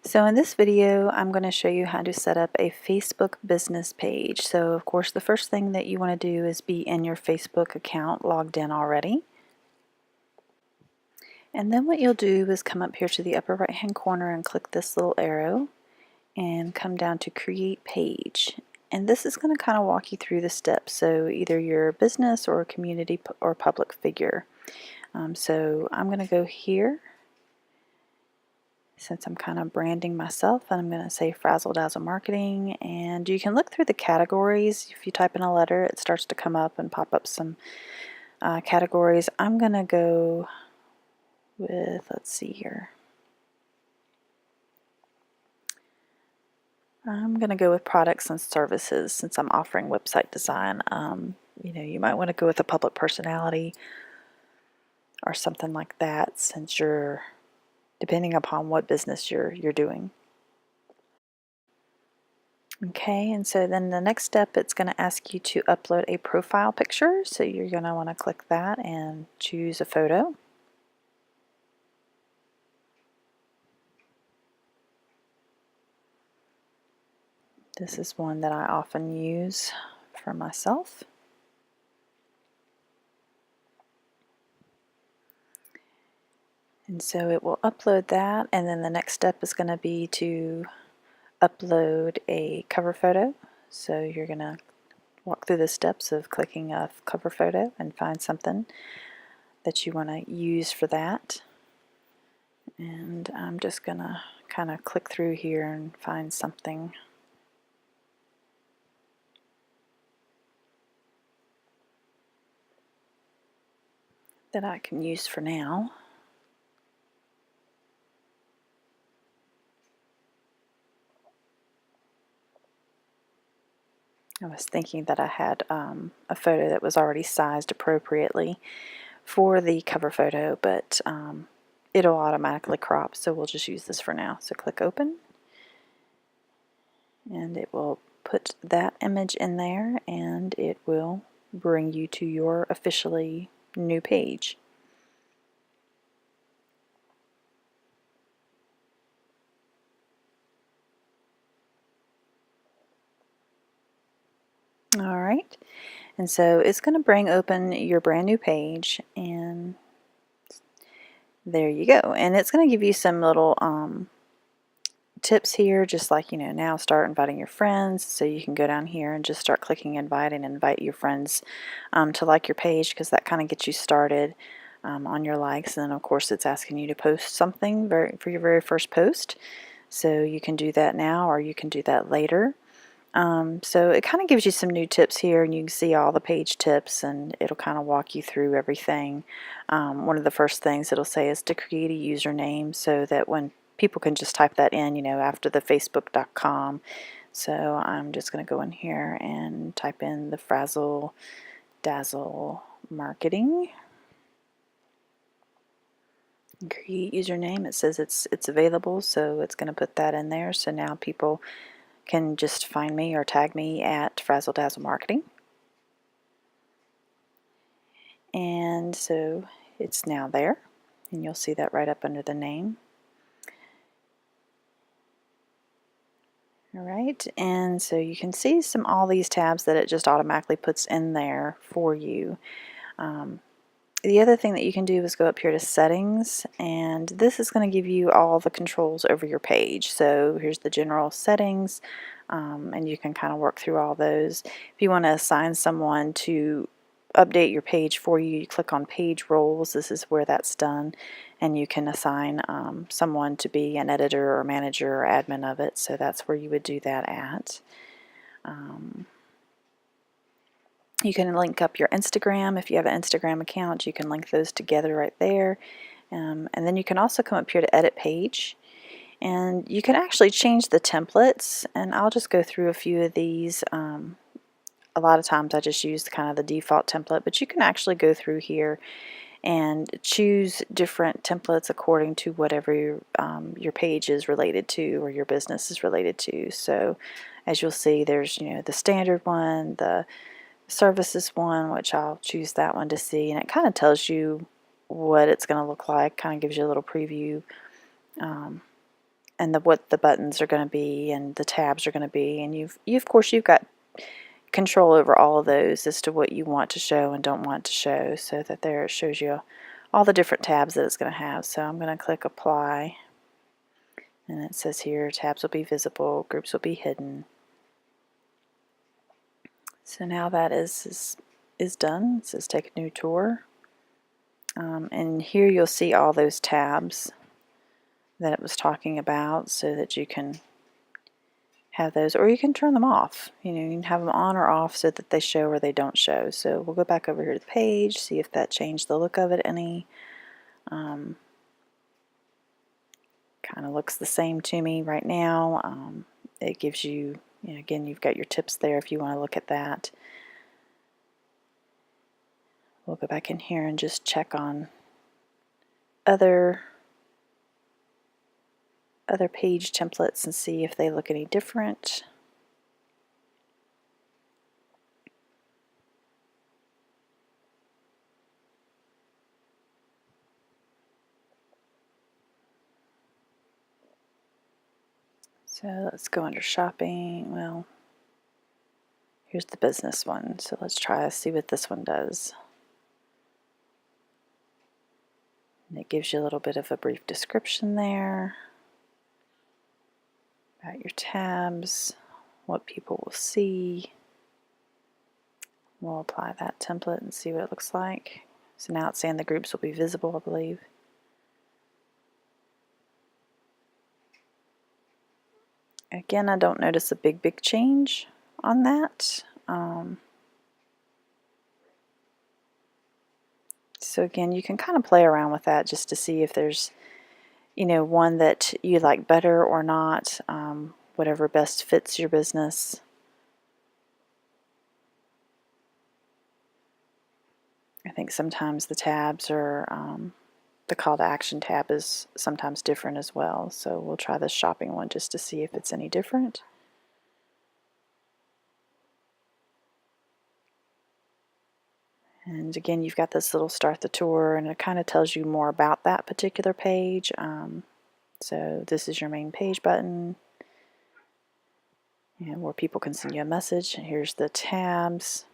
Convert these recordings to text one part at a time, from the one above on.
So in this video, I'm going to show you how to set up a Facebook business page. So of course, the first thing that you want to do is be in your Facebook account logged in already. And then what you'll do is come up here to the upper right hand corner and click this little arrow and come down to create page. And this is going to kind of walk you through the steps. So either you're a business or a community or public figure. So I'm going to go here. Since I'm kind of branding myself, and I'm going to say Frazzle Dazzle Marketing, and you can look through the categories. If you type in a letter, it starts to come up and pop up some categories. I'm going to go with, let's see here, I'm going to go with products and services since I'm offering website design. You might want to go with a public personality or something like that since you're depending upon what business you're doing. Okay, and so then the next step, it's going to ask you to upload a profile picture. So you're going to want to click that and choose a photo. This is one that I often use for myself. And so it will upload that, and then the next step is going to be to upload a cover photo. So you're going to walk through the steps of clicking a cover photo and find something that you want to use for that. And I'm just going to kind of click through here and find something that I can use for now. I was thinking that I had a photo that was already sized appropriately for the cover photo, but it'll automatically crop, so we'll just use this for now. So click open, and it will put that image in there, and it will bring you to your officially new page. Alright, and so it's going to bring open your brand new page, and there you go. And it's going to give you some little tips here, just like, now start inviting your friends. So you can go down here and just start clicking invite and invite your friends to like your page, because that kind of gets you started on your likes. And then of course it's asking you to post something for your very first post. So you can do that now, or you can do that later. So it kind of gives you some new tips here, and you can see all the page tips, and it'll kind of walk you through everything. One of the first things it'll say is to create a username so that when people can just type that in, after the facebook.com. So I'm just going to go in here and type in the Frazzle Dazzle Marketing. Create username. It says it's available, so it's going to put that in there. So now people can just find me or tag me at Frazzle Dazzle Marketing. And so it's now there, and you'll see that right up under the name. Alright, and so you can see all these tabs that it just automatically puts in there for you. The other thing that you can do is go up here to settings, and this is going to give you all the controls over your page. So here's the general settings, and you can kind of work through all those. If you want to assign someone to update your page for you, you click on page roles. This is where that's done, and you can assign someone to be an editor or manager or admin of it. So that's where you would do that at. You can link up your Instagram. If you have an Instagram account, you can link those together right there. And then you can also come up here to edit page. And you can actually change the templates. And I'll just go through a few of these. A lot of times I just use kind of the default template, but you can actually go through here and choose different templates according to whatever your page is related to or your business is related to. So as you'll see, there's the standard one, the services one, which I'll choose that one to see, and it kind of tells you what it's going to look like, kind of gives you a little preview and what the buttons are going to be and the tabs are going to be, and of course you've got control over all of those as to what you want to show and don't want to show, so that there it shows you all the different tabs that it's going to have. So I'm going to click apply, and it says here tabs will be visible, groups will be hidden. So now that is done. It says take a new tour, and here you'll see all those tabs that it was talking about, so that you can have those, or you can turn them off. You know, you can have them on or off so that they show or they don't show. So we'll go back over here to the page, see if that changed the look of it any. Kind of looks the same to me right now. It gives you, again, you've got your tips there if you want to look at that. We'll go back in here and just check on other page templates and see if they look any different. So let's go under shopping. Well, here's the business one. So let's try to see what this one does. And it gives you a little bit of a brief description there about your tabs, what people will see. We'll apply that template and see what it looks like. So now it's saying the groups will be visible, I believe. Again, I don't notice a big change on that. So again, you can kind of play around with that just to see if there's, one that you like better or not, whatever best fits your business. I think sometimes the tabs are, the call to action tab is sometimes different as well. So we'll try this shopping one just to see if it's any different. And again, you've got this little start the tour, and it kind of tells you more about that particular page. So this is your main page button, and where people can send you a message. Here's the tabs.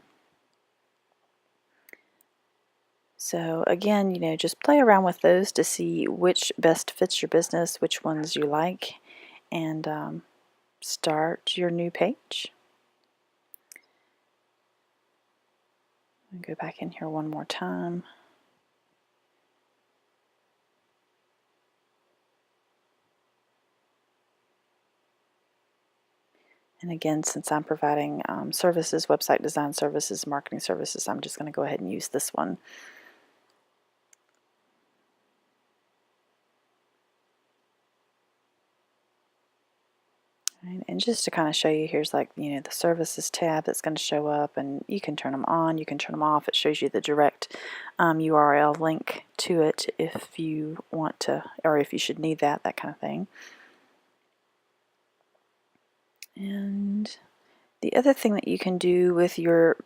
So again, just play around with those to see which best fits your business, which ones you like, and start your new page. I'll go back in here one more time. And again, since I'm providing services, website design services, marketing services, I'm just going to go ahead and use this one. And just to kind of show you, here's like, the services tab that's going to show up, and you can turn them on, you can turn them off. It shows you the direct URL link to it if you want to, or if you should need that kind of thing. And the other thing that you can do with your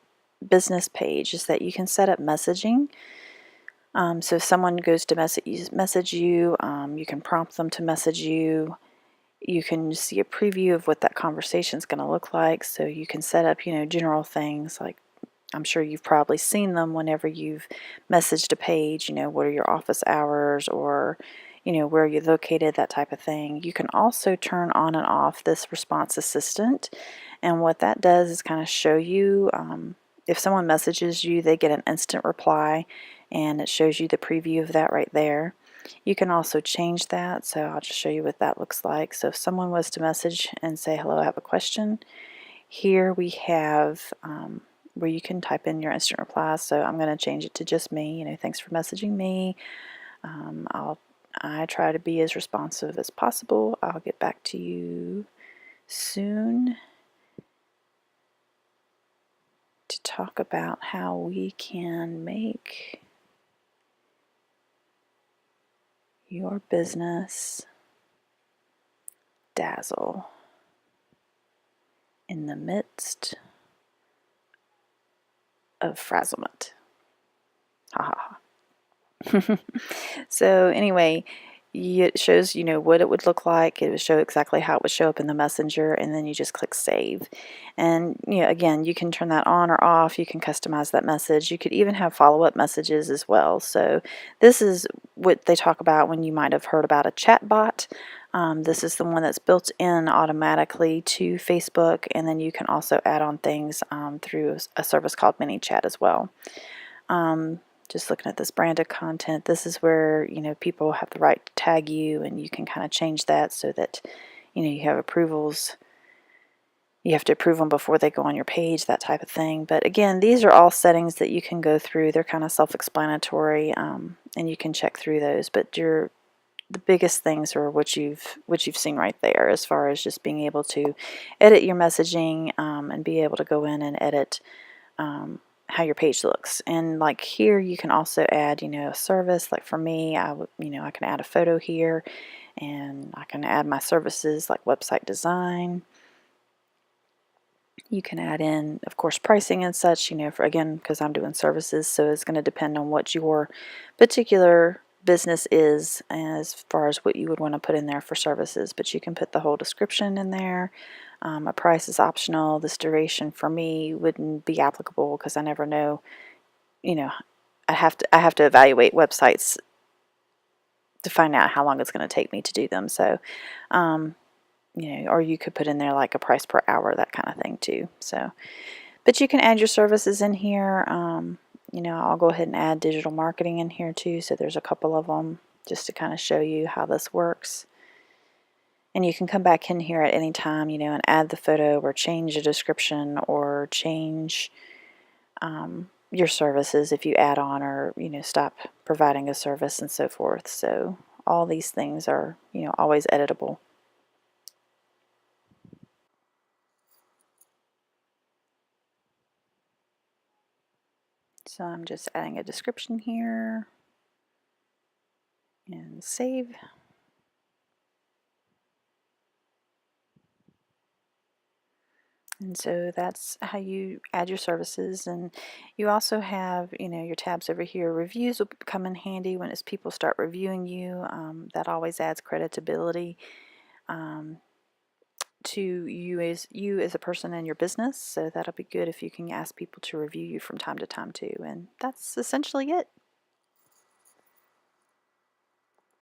business page is that you can set up messaging. So if someone goes to message you, you can prompt them to message you. You can see a preview of what that conversation is going to look like. So you can set up, general things like, I'm sure you've probably seen them whenever you've messaged a page, what are your office hours, or, where you're located, that type of thing. You can also turn on and off this response assistant. And what that does is kind of show you, if someone messages you, they get an instant reply, and it shows you the preview of that right there. You can also change that, so I'll just show you what that looks like. So if someone was to message and say, hello, I have a question, here we have where you can type in your instant reply. So I'm going to change it to just me, thanks for messaging me. I try to be as responsive as possible. I'll get back to you soon to talk about how we can make your business dazzle in the midst of frazzlement. Ha ha ha. So anyway, it shows, what it would look like. It would show exactly how it would show up in the messenger, and then you just click save. And again, you can turn that on or off. You can customize that message. You could even have follow-up messages as well. So this is what they talk about when you might have heard about a chat bot. This is the one that's built in automatically to Facebook, and then you can also add on things through a service called ManyChat as well. Just looking at this branded content, this is where people have the right to tag you, and you can kind of change that so that you have approvals. You have to approve them before they go on your page, that type of thing. But again, these are all settings that you can go through. They're kind of self-explanatory, and you can check through those. But the biggest things are what you've seen right there, as far as just being able to edit your messaging, and be able to go in and edit how your page looks. And like here, you can also add a service. Like for me, I can add a photo here, and I can add my services like website design. You can add in, of course, pricing and such, for, again, because I'm doing services, so it's going to depend on what your particular business is as far as what you would want to put in there for services. But you can put the whole description in there. A price is optional. This duration for me wouldn't be applicable because I never know, I have to evaluate websites to find out how long it's going to take me to do them. So, or you could put in there like a price per hour, that kind of thing too. So, but you can add your services in here. I'll go ahead and add digital marketing in here too. So there's a couple of them just to kind of show you how this works. And you can come back in here at any time, and add the photo or change the description or change your services if you add on or, stop providing a service and so forth. So all these things are, always editable. So I'm just adding a description here and save. And so that's how you add your services. And you also have, your tabs over here. Reviews will come in handy when it's people start reviewing you. That always adds creditability to you as a person in your business. So that'll be good if you can ask people to review you from time to time too. And that's essentially it.